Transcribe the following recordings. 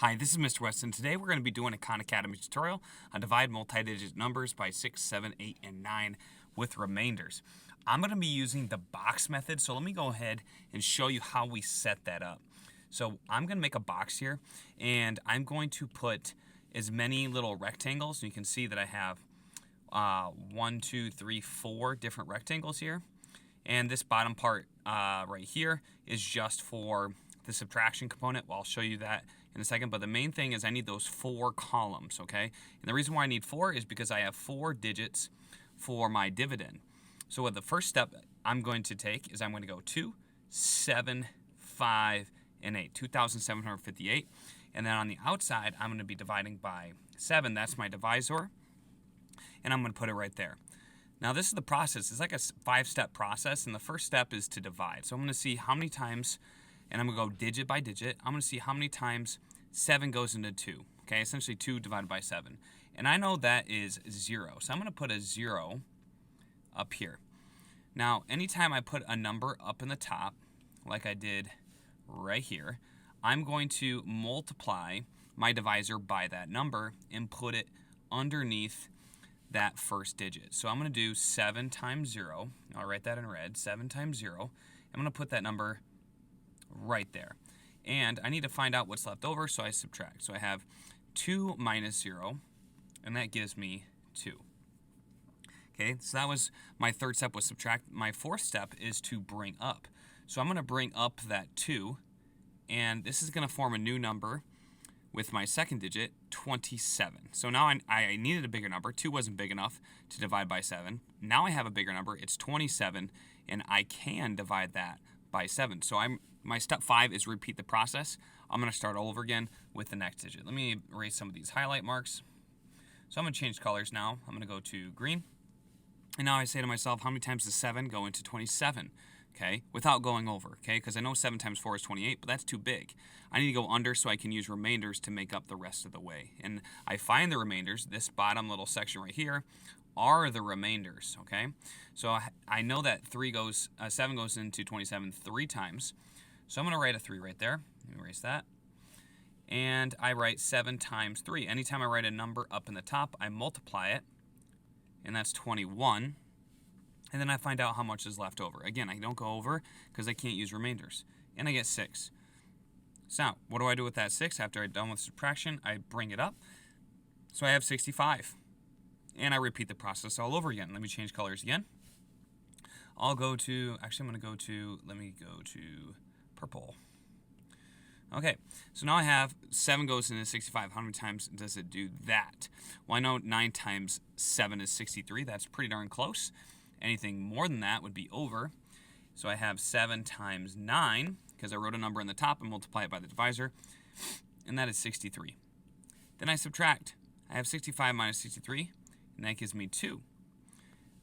Hi, this is Mr. Weston. Today we're going to be doing a Khan Academy tutorial on divide multi-digit numbers by 6, 7, 8, and 9 with remainders. I'm going to be using the box method, so let me go ahead and show you how we set that up. So I'm going to make a box here, and I'm going to put as many little rectangles. You can see that I have 1, 2, 3, 4 different rectangles here. And this bottom part right here is just for the subtraction component. Well, I'll show you that in a second, but the main thing is I need those 4 columns, okay? And the reason why I need 4 is because I have 4 digits for my dividend. So what the first step I'm going to take is I'm going to go 2, 7, 5, and 8, 2,758. And then on the outside, I'm going to be dividing by 7. That's my divisor. And I'm going to put it right there. Now this is the process. It's like a 5-step process, and the first step is to divide. So I'm going to see how many times, and I'm going to go digit by digit. I'm going to see how many times 7 goes into 2. Okay, essentially 2 divided by 7. And I know that is 0. So I'm going to put a 0 up here. Now, anytime I put a number up in the top, like I did right here, I'm going to multiply my divisor by that number and put it underneath that first digit. So I'm going to do 7 times 0. I'll write that in red. 7 times 0. I'm going to put that number right there. And I need to find out what's left over, so I subtract. So I have 2 minus 0, and that gives me 2. Okay, so that was my third step, was subtract. My fourth step is to bring up. So I'm going to bring up that 2, and this is going to form a new number with my second digit, 27. So now I needed a bigger number. 2 wasn't big enough to divide by 7. Now I have a bigger number. It's 27, and I can divide that by 7. So my step 5 is repeat the process. I'm going to start all over again with the next digit. Let me erase some of these highlight marks. So I'm going to change colors now. I'm going to go to green. And now I say to myself, how many times does 7 go into 27? Okay, without going over, okay? Because I know 7 times 4 is 28, but that's too big. I need to go under so I can use remainders to make up the rest of the way. And I find the remainders, this bottom little section right here, are the remainders, okay? So I know that 7 goes into 27 3 times. So I'm going to write a 3 right there. Let me erase that. And I write 7 times 3. Anytime I write a number up in the top, I multiply it, and that's 21. And then I find out how much is left over. Again, I don't go over because I can't use remainders. And I get 6. So now, what do I do with that 6? After I'm done with subtraction, I bring it up. So I have 65. And I repeat the process all over again. Let me change colors again. I'll go to, actually I'm going to go to, let me go to purple. Okay, so now I have 7 goes into 65. How many times does it do that? Well, I know 9 times 7 is 63. That's pretty darn close. Anything more than that would be over. So I have 7 times 9, because I wrote a number in the top and multiply it by the divisor, and that is 63. Then I subtract. I have 65 minus 63, and that gives me 2.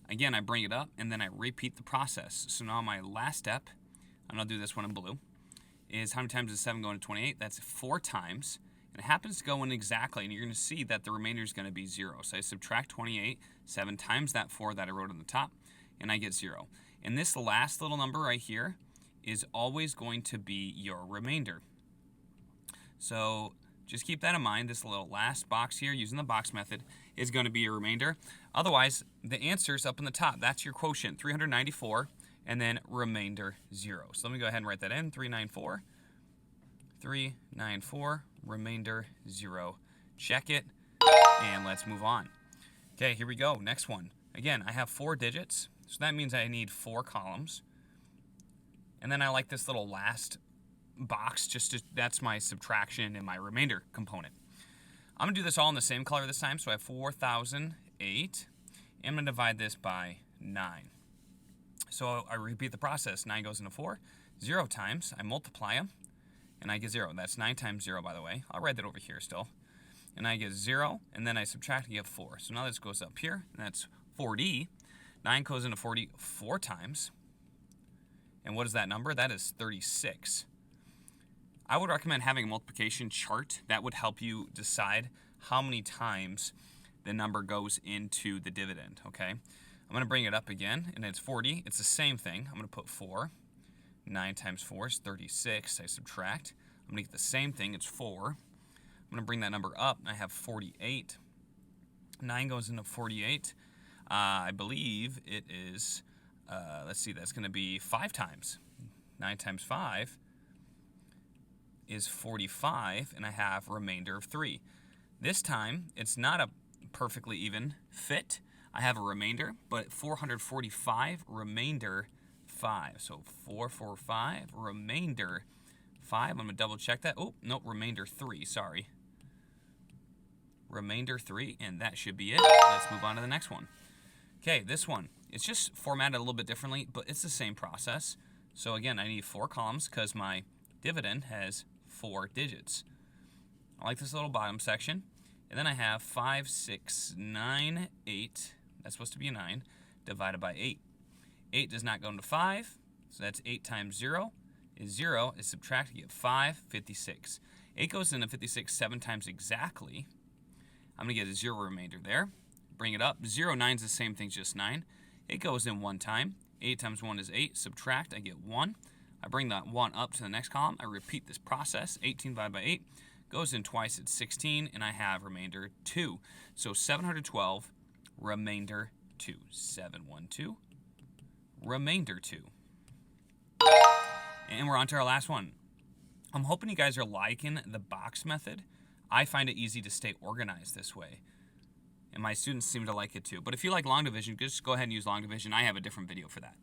Again, I bring it up, and then I repeat the process. So now my last step, and I'll do this one in blue, is how many times does 7 go into 28? That's 4 times. And it happens to go in exactly, and you're going to see that the remainder is going to be 0. So I subtract 28, 7 times that 4 that I wrote on the top, and I get 0. And this last little number right here is always going to be your remainder. So just keep that in mind. This little last box here, using the box method, is going to be your remainder. Otherwise, the answer's up in the top. That's your quotient, 394, and then remainder 0. So let me go ahead and write that in, 394. 394, remainder 0. Check it, and let's move on. Okay, here we go. Next one. Again, I have 4 digits, so that means I need 4 columns. And then I like this little last box, that's my subtraction and my remainder component. I'm going to do this all in the same color this time, so I have 4,008. And I'm going to divide this by 9. So I repeat the process. 9 goes into 4. 0 times, I multiply them, and I get 0. That's 9 times 0, by the way. I'll write that over here still. And I get 0, and then I subtract, I get 4. So now this goes up here, and that's 40. 9 goes into 40 4 times. And what is that number? That is 36. I would recommend having a multiplication chart. That would help you decide how many times the number goes into the dividend, okay? I'm going to bring it up again, and it's 40. It's the same thing. I'm going to put 4. 9 times 4 is 36. I subtract. I'm going to get the same thing. It's 4. going to bring that number up. I have 48. 9 goes into 48. I believe it is, let's see, that's going to be 5 times. 9 times 5 is 45, and I have remainder of 3. This time, it's not a perfectly even fit. I have a remainder, but 445, remainder 5. So 445, remainder 5. I'm going to double check that. Oh, no, remainder 3, sorry. Remainder 3, and that should be it. Let's move on to the next one. Okay, this one, it's just formatted a little bit differently, but it's the same process. So again, I need 4 columns because my dividend has 4 digits. I like this little bottom section. And then I have 5, 6, 9, 8. That's supposed to be a 9, divided by 8. 8 does not go into 5, so that's 8 times 0 is 0. Is subtracted, you get 5, 56. 8 goes into 56 7 times exactly. I'm going to get a 0 remainder there. Bring it up. 0, 9 is the same thing, just 9. It goes in 1 time. 8 times 1 is 8. Subtract, I get 1. I bring that 1 up to the next column. I repeat this process. 18 divided by 8 goes in twice. It's 16, and I have remainder 2. So 712, remainder 2. 712, remainder 2. And we're on to our last one. I'm hoping you guys are liking the box method. I find it easy to stay organized this way, and my students seem to like it too. But if you like long division, just go ahead and use long division. I have a different video for that.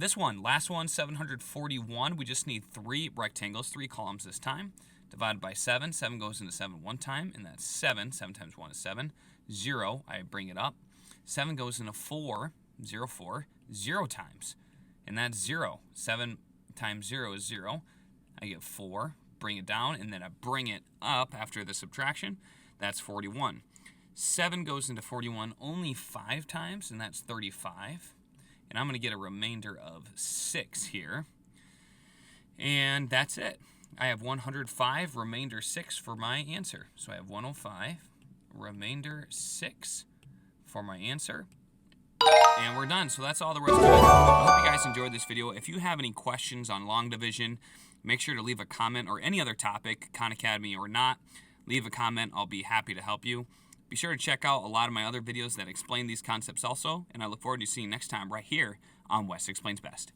This one, last one, 741. We just need 3 rectangles, 3 columns this time. Divided by 7. 7 goes into 7 1 time, and that's 7. 7 times 1 is 7. 0, I bring it up. 7 goes into 4, 0, 4, 0 times, and that's 0. 7 times 0 is 0. I get 4, bring it down, and then I bring it up after the subtraction. That's 41. 7 goes into 41 only 5 times, and that's 35. And I'm going to get a remainder of 6 here. And that's it. I have 105, remainder 6 for my answer. So I have 105, remainder 6 for my answer. And we're done. So that's all there was to it. I hope you guys enjoyed this video. If you have any questions on long division, make sure to leave a comment, or any other topic, Khan Academy or not. Leave a comment. I'll be happy to help you. Be sure to check out a lot of my other videos that explain these concepts also, and I look forward to seeing you next time right here on Wes Explains Best.